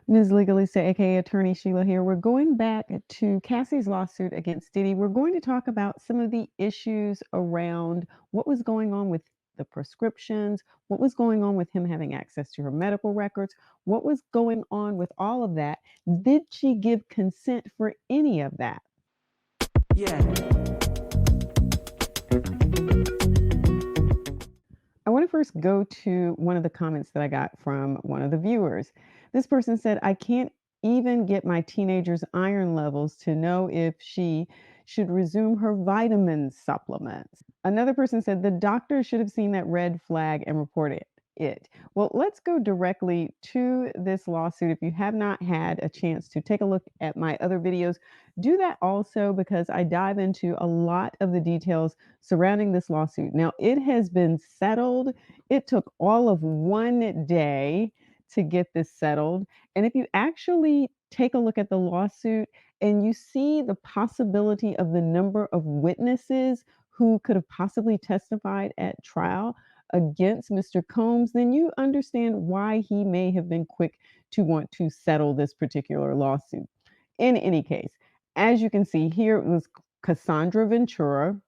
Ms. Legalista, aka Attorney Sheila here. We're going back to Cassie's lawsuit against Diddy. We're going to talk about some of the issues around what was going on with the prescriptions, what was going on with him having access to her medical records, what was going on with all of that. Did she give consent for any of that? Yeah. I want to first go to one of the comments that I got from one of the viewers. This person said, I can't even get my teenager's iron levels to know if she should resume her vitamin supplements. Another person said, the doctor should have seen that red flag and reported it. Well, let's go directly to this lawsuit. If you have not had a chance to take a look at my other videos, do that also because I dive into a lot of the details surrounding this lawsuit. Now, it has been settled. It took all of one day to get this settled. And if you actually take a look at the lawsuit and you see the possibility of the number of witnesses who could have possibly testified at trial against Mr. Combs, then you understand why he may have been quick to want to settle this particular lawsuit. In any case, as you can see here, it was Cassandra Ventura.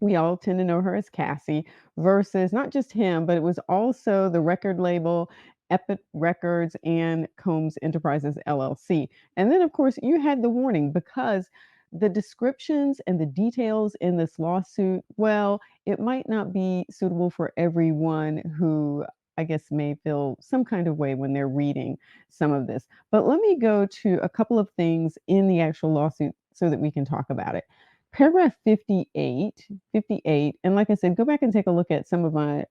We all tend to know her as Cassie, versus not just him, but it was also the record label Epic Records and Combs Enterprises LLC. And then, of course, you had the warning because the descriptions and the details in this lawsuit, well, it might not be suitable for everyone who I guess may feel some kind of way when they're reading some of this. But let me go to a couple of things in the actual lawsuit so that we can talk about it. Paragraph 58, and like I said, go back and take a look at some of my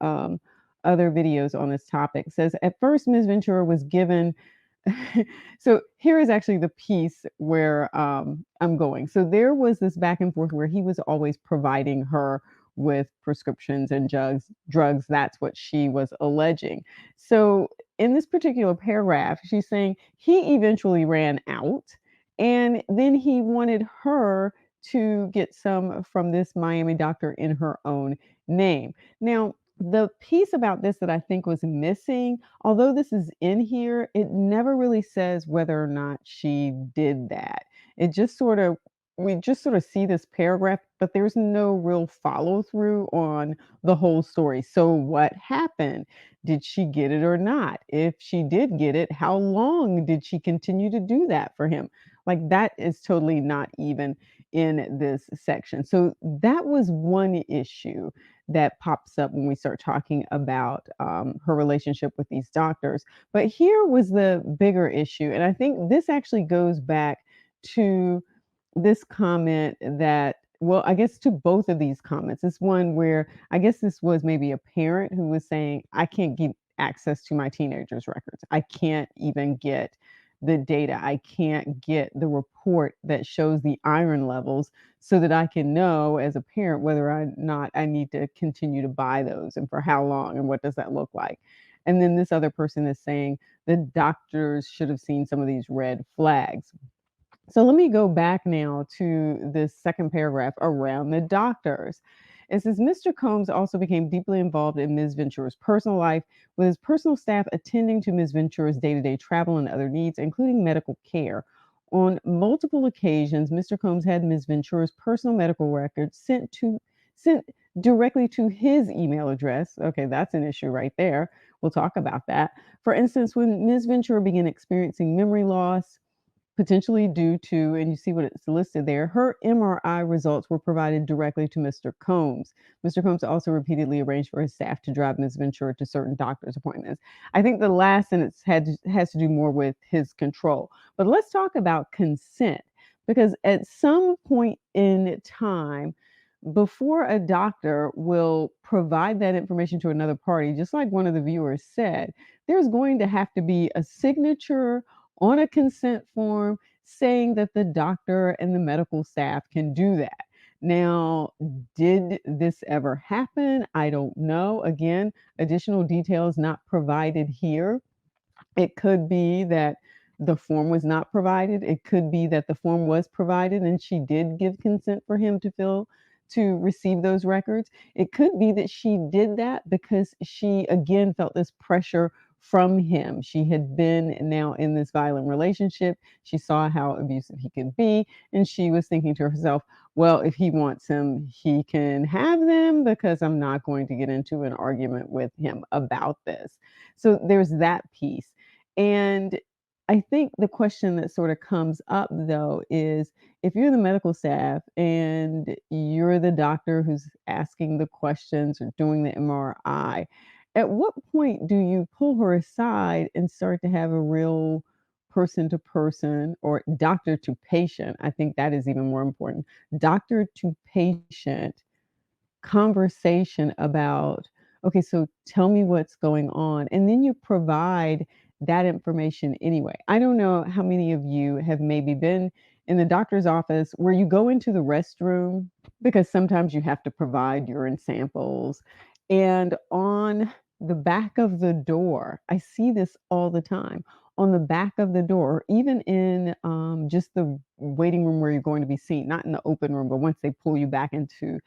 other videos on this topic. It says, at first, Ms. Ventura was given, so here is actually the piece where I'm going. So there was this back and forth where he was always providing her with prescriptions and drugs. That's what she was alleging. So in this particular paragraph, she's saying he eventually ran out and then he wanted her to get some from this Miami doctor in her own name. Now, the piece about this that I think was missing, although this is in here, it never really says whether or not she did that. It just sort of, we just sort of see this paragraph, but there's no real follow through on the whole story. So, what happened? Did she get it or not? If she did get it, how long did she continue to do that for him? Like, that is totally not even in this section. So that was one issue that pops up when we start talking about her relationship with these doctors. But here was the bigger issue. And I think this actually goes back to this comment that, well, I guess to both of these comments. It's one where I guess this was maybe a parent who was saying, I can't get access to my teenager's records. I can't even get the data. I can't get the report that shows the iron levels so that I can know as a parent whether or not I need to continue to buy those and for how long and what does that look like. And then this other person is saying the doctors should have seen some of these red flags. So let me go back now to this second paragraph around the doctors. It says Mr. Combs also became deeply involved in Ms. Ventura's personal life, with his personal staff attending to Ms. Ventura's day-to-day travel and other needs, including medical care. On multiple occasions, Mr. Combs had Ms. Ventura's personal medical records sent directly to his email address. Okay, that's an issue right there. We'll talk about that. For instance, when Ms. Ventura began experiencing memory loss, potentially due to, and you see what it's listed there, her MRI results were provided directly to Mr. Combs. Mr. Combs also repeatedly arranged for his staff to drive Ms. Ventura to certain doctor's appointments. I think the last sentence has to do more with his control. But let's talk about consent, because at some point in time, before a doctor will provide that information to another party, just like one of the viewers said, there's going to have to be a signature on a consent form saying that the doctor and the medical staff can do that. Now, did this ever happen? I don't know. Again, additional details not provided here. It could be that the form was not provided. It could be that the form was provided and she did give consent for him to receive those records. It could be that she did that because she again felt this pressure from him. She had been now in this violent relationship. She saw how abusive he could be, and she was thinking to herself, well, if he wants him, he can have them because I'm not going to get into an argument with him about this. So there's that piece. And I think the question that sort of comes up though is if you're the medical staff and you're the doctor who's asking the questions or doing the MRI, at what point do you pull her aside and start to have a real person to person or doctor to patient? I think that is even more important. Doctor to patient conversation about, okay, so tell me what's going on. And then you provide that information anyway. I don't know how many of you have maybe been in the doctor's office where you go into the restroom because sometimes you have to provide urine samples. And on the back of the door, I see this all the time. On the back of the door, even in just the waiting room where you're going to be seen, not in the open room, but once they pull you back into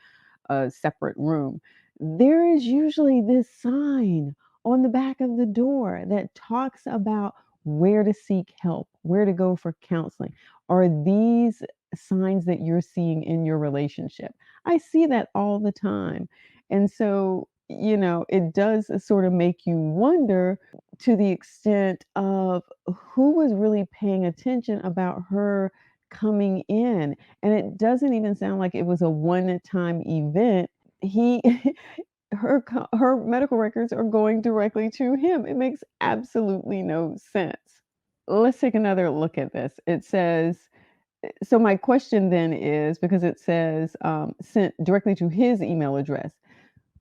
a separate room, there is usually this sign on the back of the door that talks about where to seek help, where to go for counseling. Are these signs that you're seeing in your relationship? I see that all the time. And so, it does sort of make you wonder to the extent of who was really paying attention about her coming in. And it doesn't even sound like it was a one-time event. He her medical records are going directly to him. It makes absolutely no sense. Let's take another look at this. It says, so my question then is, because it says sent directly to his email address.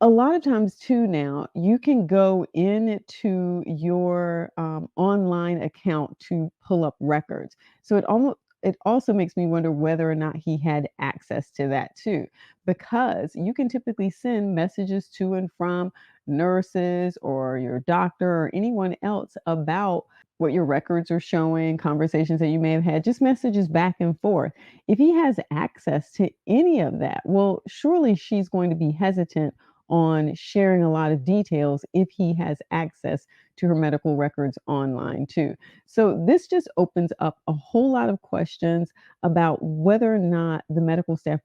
A lot of times too now, you can go into your, online account to pull up records. So it also makes me wonder whether or not he had access to that too, because you can typically send messages to and from nurses or your doctor or anyone else about what your records are showing, conversations that you may have had, just messages back and forth. If he has access to any of that, well, surely she's going to be hesitant on sharing a lot of details if he has access to her medical records online too. So this just opens up a whole lot of questions about whether or not the medical staff,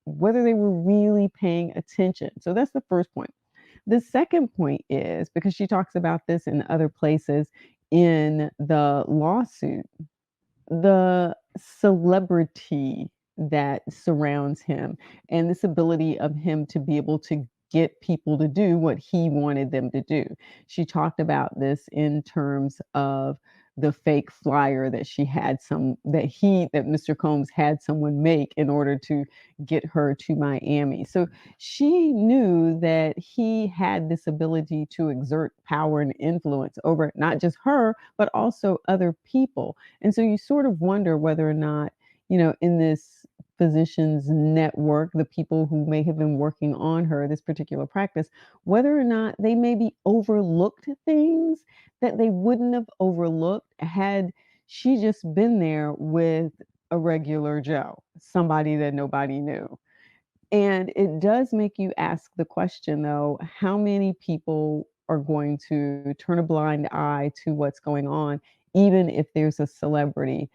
whether they were really paying attention. So that's the first point. The second point is, because she talks about this in other places in the lawsuit, the celebrity that surrounds him and this ability of him to be able to get people to do what he wanted them to do. She talked about this in terms of the fake flyer that she had that Mr. Combs had someone make in order to get her to Miami. So she knew that he had this ability to exert power and influence over not just her, but also other people. And so you sort of wonder whether or not, in this physician's network, the people who may have been working on her, this particular practice, whether or not they maybe overlooked things that they wouldn't have overlooked had she just been there with a regular Joe, somebody that nobody knew. And it does make you ask the question, though, how many people are going to turn a blind eye to what's going on, even if there's a celebrity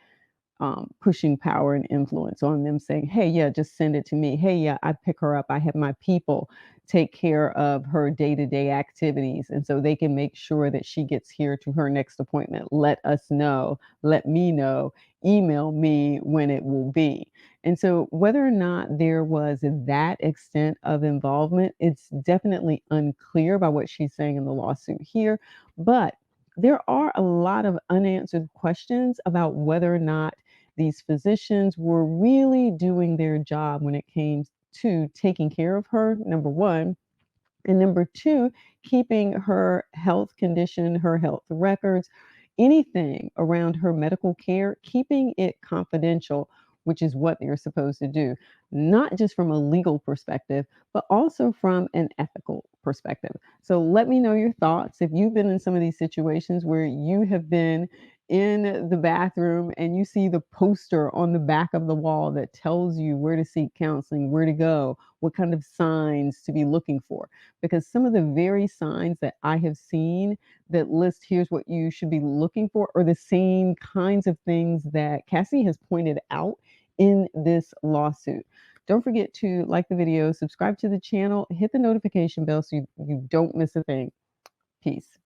pushing power and influence on them, saying, hey, yeah, just send it to me. Hey, yeah, I pick her up. I have my people take care of her day to day activities. And so they can make sure that she gets here to her next appointment. Let us know, let me know, email me when it will be. And so, whether or not there was that extent of involvement, it's definitely unclear by what she's saying in the lawsuit here. But there are a lot of unanswered questions about whether or not these physicians were really doing their job when it came to taking care of her, number one, and number two, keeping her health condition, her health records, anything around her medical care, keeping it confidential, which is what they're supposed to do, not just from a legal perspective, but also from an ethical perspective. So let me know your thoughts. If you've been in some of these situations where you have been, in the bathroom and you see the poster on the back of the wall that tells you where to seek counseling, where to go, what kind of signs to be looking for. Because some of the very signs that I have seen that list here's what you should be looking for are the same kinds of things that Cassie has pointed out in this lawsuit. Don't forget to like the video, subscribe to the channel, hit the notification bell so you don't miss a thing. Peace.